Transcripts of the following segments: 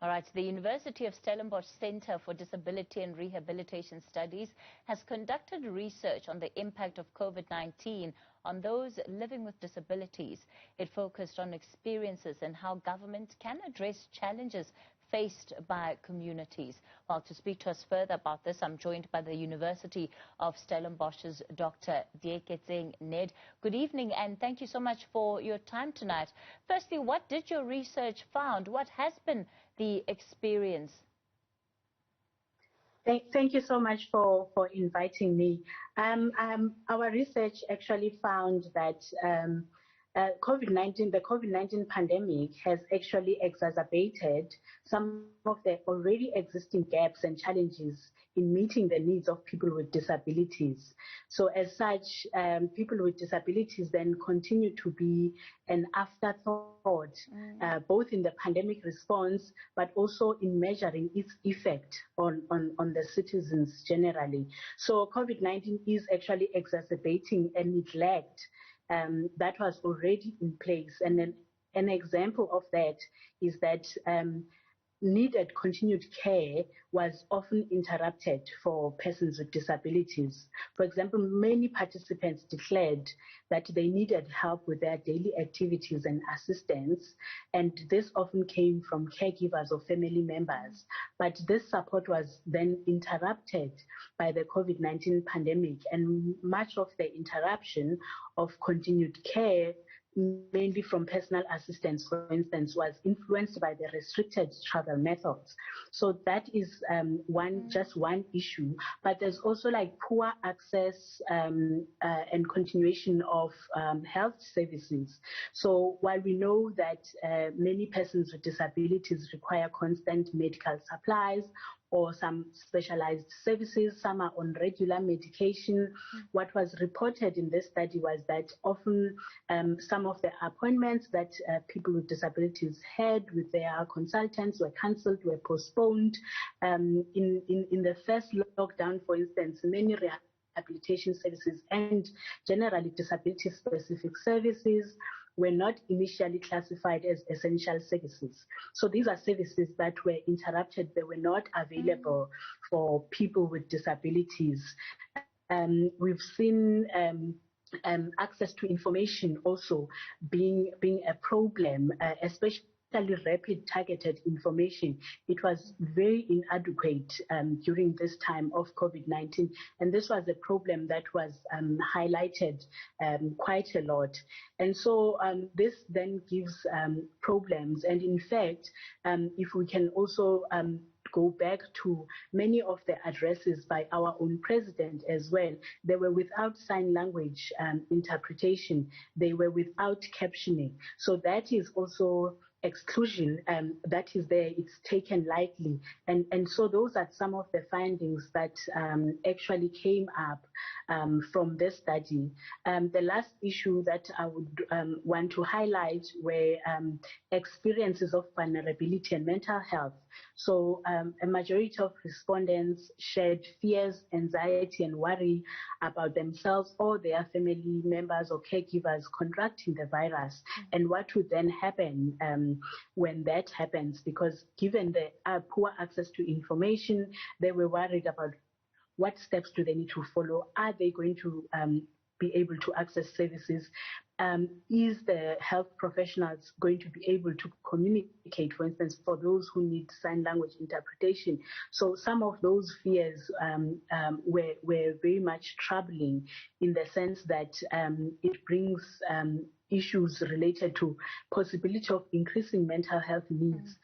All right, the University of Stellenbosch Center for Disability and Rehabilitation Studies has conducted research on the impact of COVID-19 on those living with disabilities. It focused on experiences and how government can address challenges faced by communities. Well, to speak to us further about this, I'm joined by the University of Stellenbosch's Dr. Ned. Good evening, and thank you so much for your time tonight. Firstly, what did your research found? What has been the experience? Thank you so much for inviting me. Our research actually found that the COVID-19 pandemic has actually exacerbated some of the already existing gaps and challenges in meeting the needs of people with disabilities. So as such, people with disabilities then continue to be an afterthought, both in the pandemic response, but also in measuring its effect on the citizens generally. So COVID-19 is actually exacerbating a neglect that was already in place. And then an example of that is that needed continued care was often interrupted for persons with disabilities. For example, many participants declared that they needed help with their daily activities and assistance, and this often came from caregivers or family members. But this support was then interrupted by the COVID-19 pandemic, and much of the interruption of continued care, mainly from personal assistance, for instance, was influenced by the restricted travel methods. So that is just one issue. But there's also like poor access and continuation of health services. So while we know that many persons with disabilities require constant medical supplies or some specialized services, some are on regular medication. What was reported in this study was that often some of the appointments that people with disabilities had with their consultants were cancelled, were postponed. In the first lockdown, for instance, many rehabilitation services and generally disability-specific services were not initially classified as essential services. So these are services that were interrupted. They were not available for people with disabilities. We've seen access to information also being a problem, especially rapid targeted information. It was very inadequate during this time of COVID-19, and this was a problem that was highlighted quite a lot. And so this then gives problems, and in fact, if we can also go back to many of the addresses by our own president as well, they were without sign language interpretation, they were without captioning. So that is also exclusion that is there, it's taken lightly. And so those are some of the findings that actually came up from this study. The last issue that I would want to highlight were experiences of vulnerability and mental health. So a majority of respondents shared fears, anxiety, and worry about themselves or their family members or caregivers contracting the virus, and what would then happen when that happens, because given the poor access to information, they were worried about what steps do they need to follow. Are they going to be able to access services? Is the health professionals going to be able to communicate, for instance, for those who need sign language interpretation? So some of those fears were very much troubling, in the sense that it brings issues related to possibility of increasing mental health needs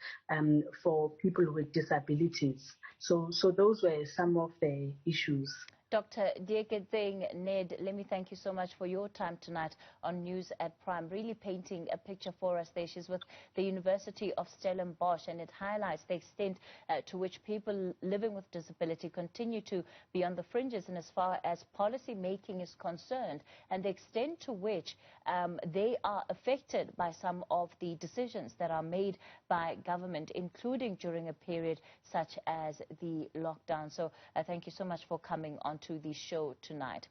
for people with disabilities. So those were some of the issues. Dr. Ned, let me thank you so much for your time tonight on News at Prime, really painting a picture for us there. She's with the University of Stellenbosch, and it highlights the extent to which people living with disability continue to be on the fringes, and as far as policy making is concerned, and the extent to which they are affected by some of the decisions that are made by government, including during a period such as the lockdown. So thank you so much for coming on to the show tonight.